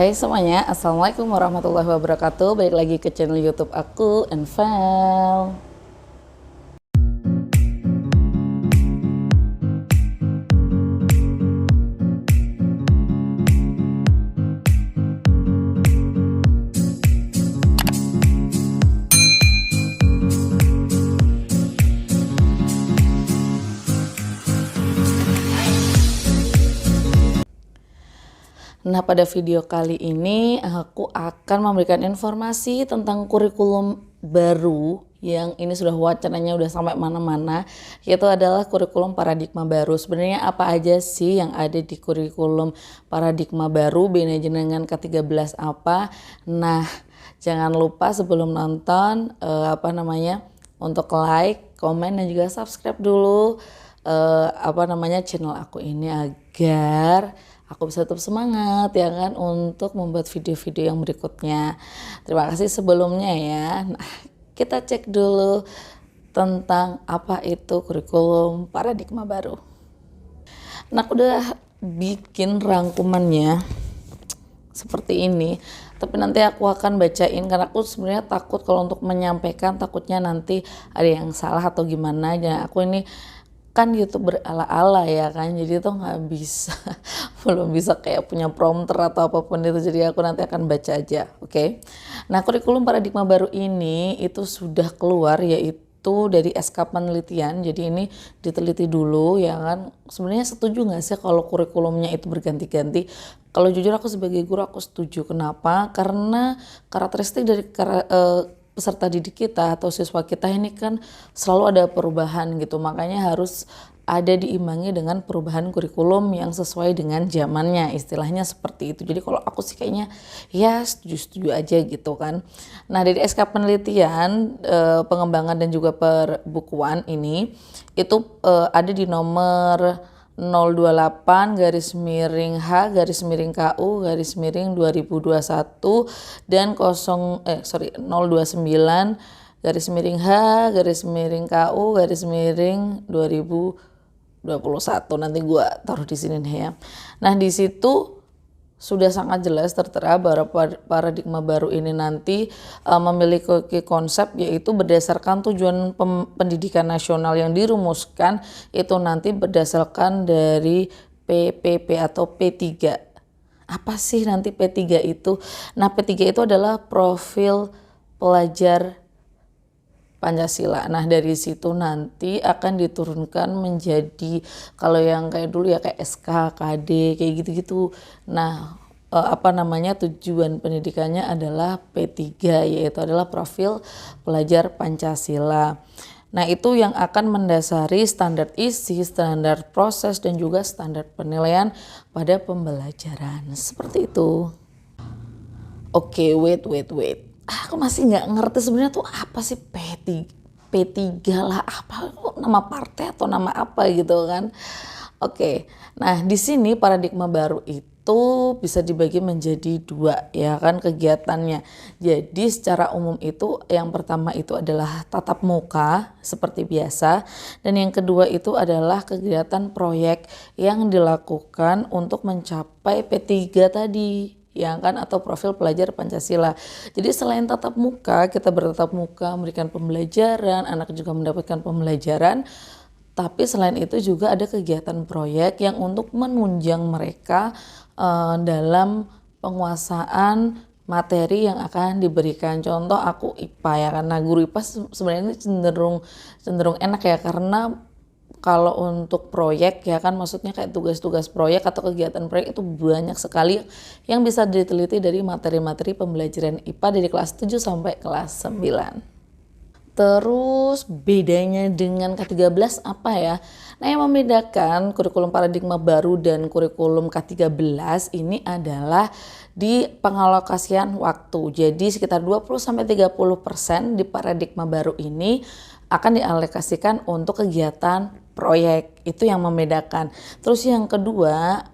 Hai semuanya, Assalamualaikum warahmatullahi wabarakatuh. Balik lagi ke channel YouTube aku, Envel. Nah, pada video kali ini aku akan memberikan informasi tentang kurikulum baru yang ini sudah wacananya udah sampai mana-mana, yaitu adalah kurikulum paradigma baru. Sebenarnya apa aja sih yang ada di kurikulum paradigma baru, bedanya dengan K13 apa? Nah, jangan lupa sebelum nonton untuk like, komen dan juga subscribe dulu channel aku ini agar aku bisa tetap semangat ya kan untuk membuat video-video yang berikutnya. Terima kasih sebelumnya ya. Nah, kita cek dulu tentang apa itu kurikulum paradigma baru. Nah, aku udah bikin rangkumannya seperti ini. Tapi nanti aku akan bacain karena aku sebenarnya takut kalau untuk menyampaikan takutnya nanti ada yang salah atau gimana. Dan aku ini kan YouTube berala-ala ya kan, jadi tuh nggak bisa belum bisa kayak punya prompter atau apapun itu, jadi aku nanti akan baca aja, oke? Nah, kurikulum paradigma baru ini itu sudah keluar, yaitu dari SK penelitian. Jadi ini diteliti dulu ya kan. Sebenarnya setuju nggak sih kalau kurikulumnya itu berganti-ganti? Kalau jujur aku sebagai guru aku setuju. Kenapa? Karena karakteristik dari peserta didik kita atau siswa kita ini kan selalu ada perubahan gitu, makanya harus ada diimbangi dengan perubahan kurikulum yang sesuai dengan zamannya, istilahnya seperti itu. Jadi kalau aku sih kayaknya ya setuju aja gitu kan. Nah, dari SK penelitian pengembangan dan juga perbukuan ini itu ada di nomor 028-H-KU-2021 dan 029-KU-2021. Nanti gua taruh di sini nih ya. Nah, di situ sudah sangat jelas tertera bahwa paradigma baru ini nanti memiliki konsep, yaitu berdasarkan tujuan pendidikan nasional yang dirumuskan itu nanti berdasarkan dari PPP atau P3. Apa sih nanti P3 itu? Nah, P3 itu adalah profil pelajar Pancasila. Nah, dari situ nanti akan diturunkan menjadi, kalau yang kayak dulu ya kayak SK, KD, kayak gitu-gitu. Nah, tujuan pendidikannya adalah P3, yaitu adalah profil pelajar Pancasila. Nah, itu yang akan mendasari standar isi, standar proses, dan juga standar penilaian pada pembelajaran. Seperti itu. Oke, wait. Aku masih nggak ngerti sebenarnya tuh apa sih P3 lah, apa nama partai atau nama apa gitu kan. Oke, nah di sini paradigma baru itu bisa dibagi menjadi dua ya kan kegiatannya. Jadi secara umum itu yang pertama itu adalah tatap muka seperti biasa, dan yang kedua itu adalah kegiatan proyek yang dilakukan untuk mencapai P3 tadi ya kan, atau profil pelajar Pancasila. Jadi selain tatap muka, kita bertatap muka memberikan pembelajaran, anak juga mendapatkan pembelajaran, tapi selain itu juga ada kegiatan proyek yang untuk menunjang mereka dalam penguasaan materi yang akan diberikan. Contoh aku IPA ya, karena guru IPA sebenarnya ini cenderung enak ya, karena kalau untuk proyek ya kan, maksudnya kayak tugas-tugas proyek atau kegiatan proyek itu banyak sekali yang bisa diteliti dari materi-materi pembelajaran IPA dari kelas 7 sampai kelas 9. Terus bedanya dengan K13 apa ya? Nah, yang membedakan kurikulum paradigma baru dan kurikulum K13 ini adalah di pengalokasian waktu. Jadi sekitar 20-30% di paradigma baru ini akan dialokasikan untuk kegiatan proyek. Itu yang membedakan. Terus yang kedua,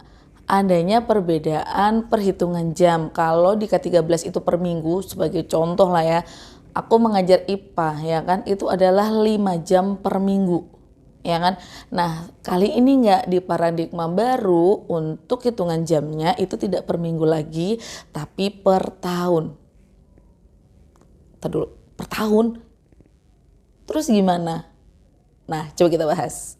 adanya perbedaan perhitungan jam. Kalau di K13 itu per minggu, sebagai contoh lah ya, aku mengajar IPA ya kan, itu adalah 5 jam per minggu ya kan? Nah, kali ini nggak di paradigma baru untuk hitungan jamnya itu tidak per minggu lagi, tapi per tahun. Ntar dulu, per tahun? Terus gimana? Nah, coba kita bahas.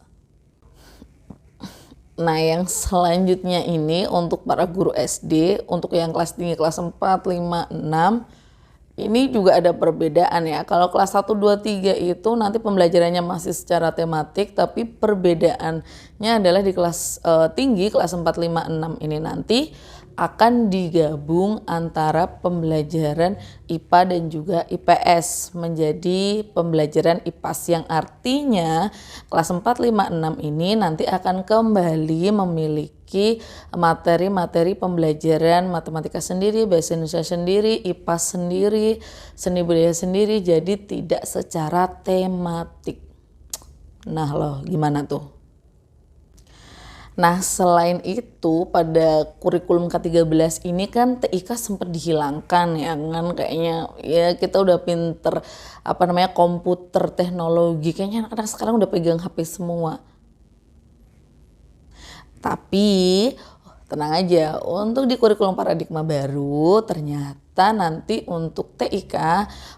Nah, yang selanjutnya ini untuk para guru SD, untuk yang kelas tinggi kelas 4, 5, 6, ini juga ada perbedaan ya. Kalau kelas 1, 2, 3 itu nanti pembelajarannya masih secara tematik, tapi perbedaannya adalah di kelas tinggi, kelas 4, 5, 6 ini nanti akan digabung antara pembelajaran IPA dan juga IPS menjadi pembelajaran IPAS, yang artinya kelas 4, 5, 6 ini nanti akan kembali memiliki materi-materi pembelajaran matematika sendiri, bahasa Indonesia sendiri, IPAS sendiri, seni budaya sendiri, jadi tidak secara tematik. Nah loh, gimana tuh? Nah, selain itu pada kurikulum K13 ini kan TIK sempat dihilangkan ya kan, kayaknya ya kita udah pinter komputer teknologi, kayaknya anak-anak sekarang udah pegang HP semua. Tapi tenang aja, untuk di kurikulum paradigma baru ternyata nanti untuk TIK,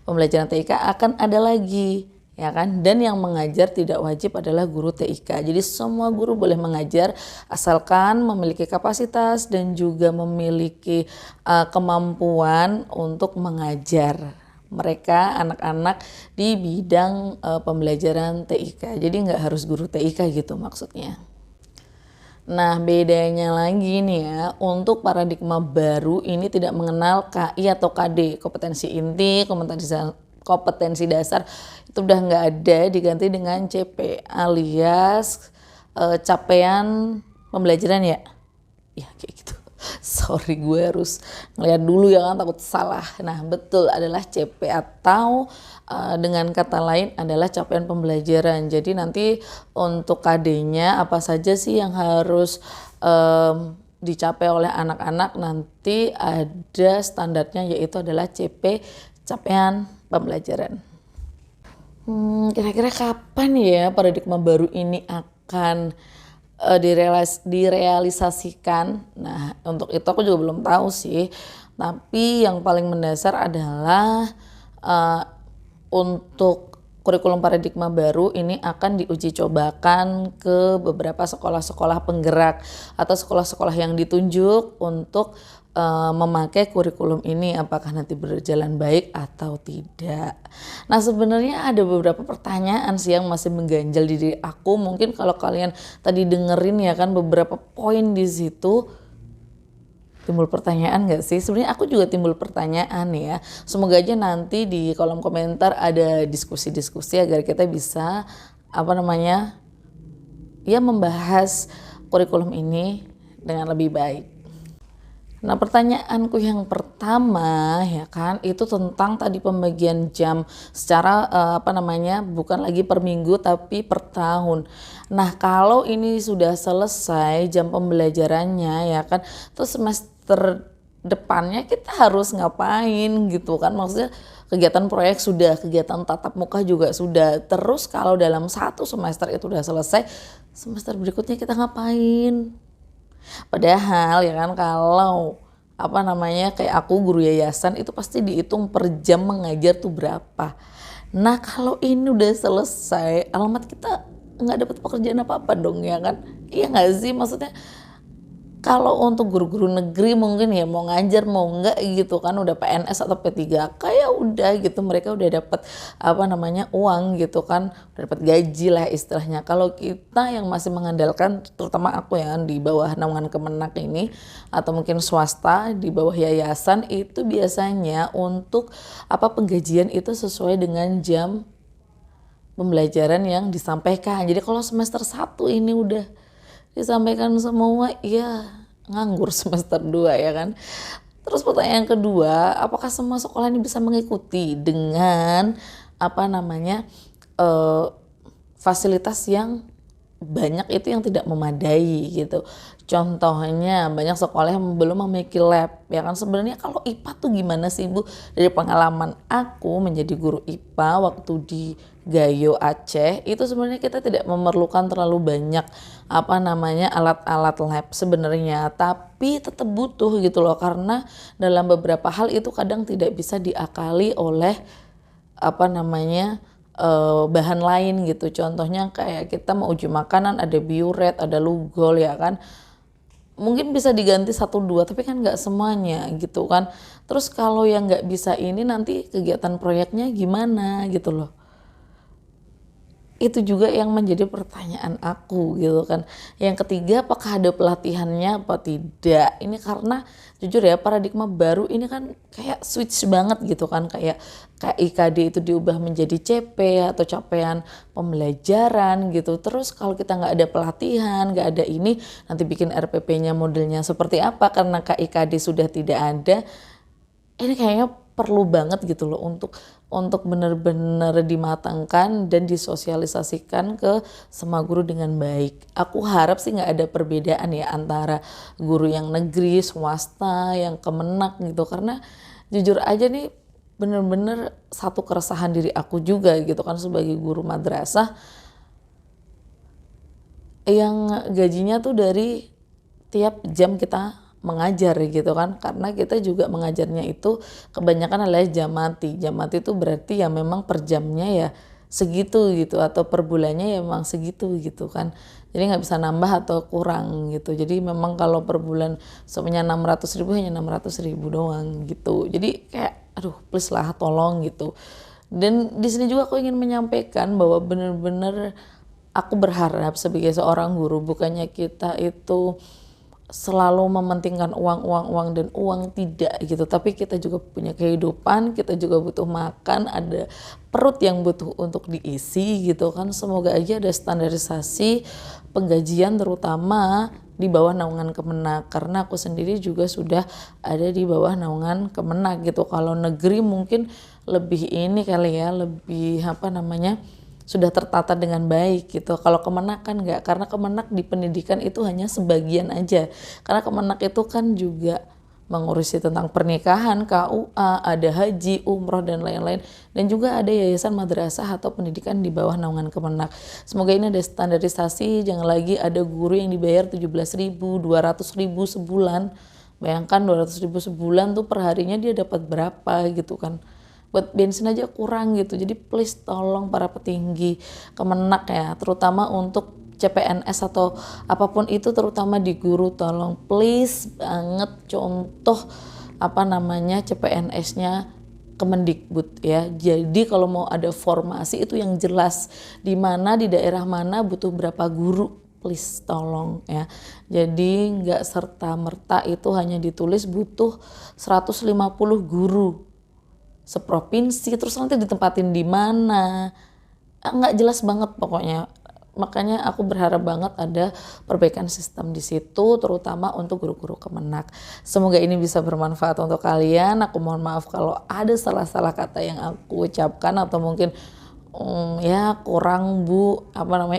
pembelajaran TIK akan ada lagi. Ya kan, dan yang mengajar tidak wajib adalah guru TIK. Jadi semua guru boleh mengajar asalkan memiliki kapasitas dan juga memiliki kemampuan untuk mengajar mereka anak-anak di bidang pembelajaran TIK. Jadi nggak harus guru TIK gitu maksudnya. Nah, bedanya lagi nih ya, untuk paradigma baru ini tidak mengenal KI atau KD, kompetensi inti, kompetensi dasar, itu udah nggak ada, diganti dengan CP alias capaian pembelajaran ya kayak gitu. Sorry, gue harus ngeliat dulu ya kan, takut salah. Nah, betul, adalah CP atau dengan kata lain adalah capaian pembelajaran. Jadi nanti untuk KD-nya apa saja sih yang harus dicapai oleh anak-anak, nanti ada standarnya, yaitu adalah CP, capaian pembelajaran. Kira-kira kapan ya paradigma baru ini akan direalisasikan? Nah, untuk itu aku juga belum tahu sih. Tapi yang paling mendasar adalah untuk kurikulum paradigma baru ini akan diuji cobakan ke beberapa sekolah-sekolah penggerak atau sekolah-sekolah yang ditunjuk untuk memakai kurikulum ini, apakah nanti berjalan baik atau tidak. Nah, sebenarnya ada beberapa pertanyaan sih yang masih mengganjal di diri aku. Mungkin kalau kalian tadi dengerin ya kan beberapa poin di situ, timbul pertanyaan gak sih? Sebenarnya aku juga timbul pertanyaan ya. Semoga aja nanti di kolom komentar ada diskusi-diskusi agar kita bisa membahas kurikulum ini dengan lebih baik. Nah, pertanyaanku yang pertama ya kan itu tentang tadi pembagian jam secara bukan lagi per minggu tapi per tahun. Nah, kalau ini sudah selesai jam pembelajarannya ya kan, terus semester depannya kita harus ngapain gitu kan, maksudnya kegiatan proyek sudah, kegiatan tatap muka juga sudah, terus kalau dalam satu semester itu udah selesai, semester berikutnya kita ngapain? Padahal ya kan kalau kayak aku guru yayasan itu pasti dihitung per jam mengajar tuh berapa. Nah, kalau ini udah selesai, alamat kita nggak dapat pekerjaan apa-apa dong ya kan? Iya nggak sih, maksudnya kalau untuk guru-guru negeri mungkin ya mau ngajar mau enggak gitu kan, udah PNS atau P3K ya udah gitu, mereka udah dapat uang gitu kan, udah dapat gaji lah istilahnya. Kalau kita yang masih mengandalkan, terutama aku yang di bawah naungan Kemenak ini atau mungkin swasta di bawah yayasan, itu biasanya untuk penggajian itu sesuai dengan jam pembelajaran yang disampaikan. Jadi kalau semester 1 ini udah disampaikan semua, ya nganggur semester 2 ya kan. Terus pertanyaan kedua, apakah semua sekolah ini bisa mengikuti dengan fasilitas yang banyak itu yang tidak memadai gitu. Contohnya banyak sekolah yang belum memiliki lab, ya kan. Sebenarnya kalau IPA tuh gimana sih Bu? Dari pengalaman aku menjadi guru IPA waktu di Gayo Aceh, itu sebenarnya kita tidak memerlukan terlalu banyak alat-alat lab sebenarnya, tapi tetap butuh gitu loh, karena dalam beberapa hal itu kadang tidak bisa diakali oleh bahan lain gitu. Contohnya kayak kita mau uji makanan, ada biuret, ada lugol, ya kan. Mungkin bisa diganti 1-2, tapi kan nggak semuanya gitu kan. Terus kalau yang nggak bisa ini, nanti kegiatan proyeknya gimana gitu loh. Itu juga yang menjadi pertanyaan aku gitu kan. Yang ketiga, apakah ada pelatihannya apa tidak? Ini karena jujur ya, paradigma baru ini kan kayak switch banget gitu kan, kayak IKD itu diubah menjadi CP atau capaian pembelajaran gitu. Terus kalau kita nggak ada pelatihan, nggak ada ini, nanti bikin RPP-nya modelnya seperti apa, karena KIKD sudah tidak ada. Ini kayaknya perlu banget gitu loh untuk benar-benar dimatangkan dan disosialisasikan ke semua guru dengan baik. Aku harap sih nggak ada perbedaan ya antara guru yang negeri, swasta, yang kemenak gitu, karena jujur aja nih bener-bener satu keresahan diri aku juga gitu kan, sebagai guru madrasah yang gajinya tuh dari tiap jam kita mengajar gitu kan, karena kita juga mengajarnya itu kebanyakan adalah jam mati. Jam mati itu berarti ya memang per jamnya ya segitu gitu, atau per bulannya ya memang segitu gitu kan. Jadi nggak bisa nambah atau kurang gitu. Jadi memang kalau per bulan semuanya 600.000, hanya 600.000 doang gitu. Jadi kayak aduh please lah tolong gitu. Dan di sini juga aku ingin menyampaikan bahwa benar-benar aku berharap sebagai seorang guru, bukannya kita itu selalu mementingkan uang dan uang, tidak gitu, tapi kita juga punya kehidupan, kita juga butuh makan, ada perut yang butuh untuk diisi gitu kan. Semoga aja ada standarisasi penggajian terutama di bawah naungan Kemenak, karena aku sendiri juga sudah ada di bawah naungan Kemenak gitu. Kalau negeri mungkin lebih ini kali ya, lebih sudah tertata dengan baik gitu. Kalau Kemenak kan enggak, karena Kemenak di pendidikan itu hanya sebagian aja. Karena Kemenak itu kan juga mengurusi tentang pernikahan, KUA, ada haji, umroh dan lain-lain. Dan juga ada yayasan madrasah atau pendidikan di bawah naungan Kemenak. Semoga ini ada standarisasi, jangan lagi ada guru yang dibayar 17.000, 200.000 sebulan. Bayangkan 200.000 sebulan tuh perharinya dia dapat berapa gitu kan. Buat bensin aja kurang gitu. Jadi please tolong para petinggi Kemenak ya, terutama untuk CPNS atau apapun itu, terutama di guru, tolong please banget contoh CPNS-nya Kemendikbud ya. Jadi kalau mau ada formasi itu yang jelas, di mana di daerah mana butuh berapa guru, please tolong ya. Jadi nggak serta merta itu hanya ditulis butuh 150 guru seprovinsi, terus nanti ditempatin di mana, nggak jelas banget pokoknya. Makanya aku berharap banget ada perbaikan sistem di situ, terutama untuk guru-guru Kemenak. Semoga ini bisa bermanfaat untuk kalian. Aku mohon maaf kalau ada salah-salah kata yang aku ucapkan, atau mungkin ya kurang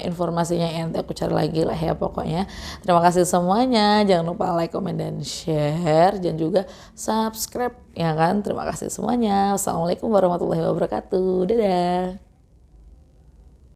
informasinya, nanti aku cari lagi lah ya pokoknya. Terima kasih semuanya, jangan lupa like, comment, dan share, dan juga subscribe ya kan. Terima kasih semuanya. Wassalamualaikum warahmatullahi wabarakatuh. Dadah.